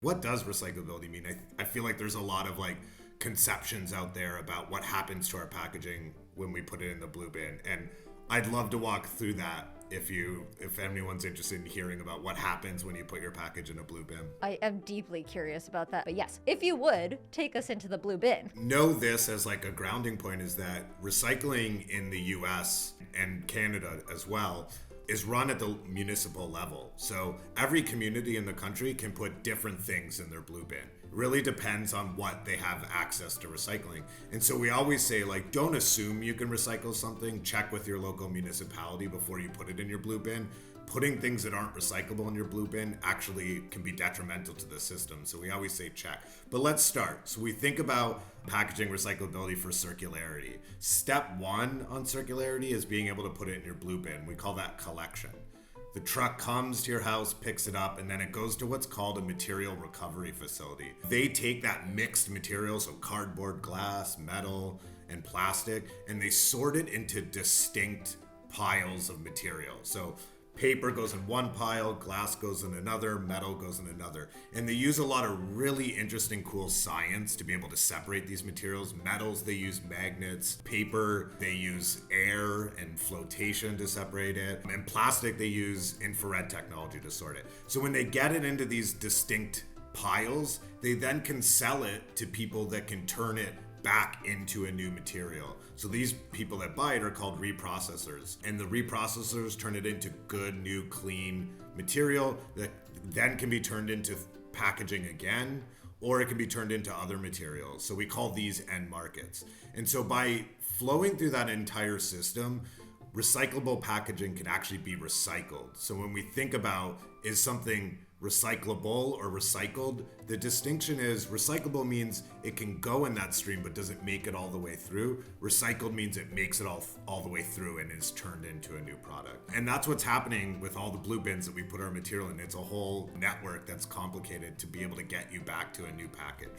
What does recyclability mean? I feel like there's a lot of like conceptions out there about what happens to our packaging when we put it in the blue bin. And I'd love to walk through that if anyone's interested in hearing about what happens when you put your package in a blue bin. I am deeply curious about that. But yes, if you would, take us into the blue bin. Know this as like a grounding point is that recycling in the US and Canada as well is run at the municipal level. So every community in the country can put different things in their blue bin. It really depends on what they have access to recycling. And so we always say, like, don't assume you can recycle something. Check with your local municipality before you put it in your blue bin. Putting things that aren't recyclable in your blue bin actually can be detrimental to the system. So we always say check. But let's start. So we think about packaging recyclability for circularity. Step one on circularity is being able to put it in your blue bin. We call that collection. The truck comes to your house, picks it up, and then it goes to what's called a material recovery facility. They take that mixed material, so cardboard, glass, metal, and plastic, and they sort it into distinct piles of material. So paper goes in one pile, glass goes in another, metal goes in another. And they use a lot of really interesting, cool science to be able to separate these materials. Metals, they use magnets. Paper, they use air and flotation to separate it. And plastic, they use infrared technology to sort it. So when they get it into these distinct piles, they then can sell it to people that can turn it back into a new material. So these people that buy it are called reprocessors, and the reprocessors turn it into good, new, clean material that then can be turned into packaging again, or it can be turned into other materials. So we call these end markets. And so by flowing through that entire system, recyclable packaging can actually be recycled. So when we think about, is something recyclable or recycled, the distinction is recyclable means it can go in that stream but doesn't make it all the way through. Recycled means it makes it all the way through and is turned into a new product. And that's what's happening with all the blue bins that we put our material in. It's a whole network that's complicated to be able to get you back to a new package.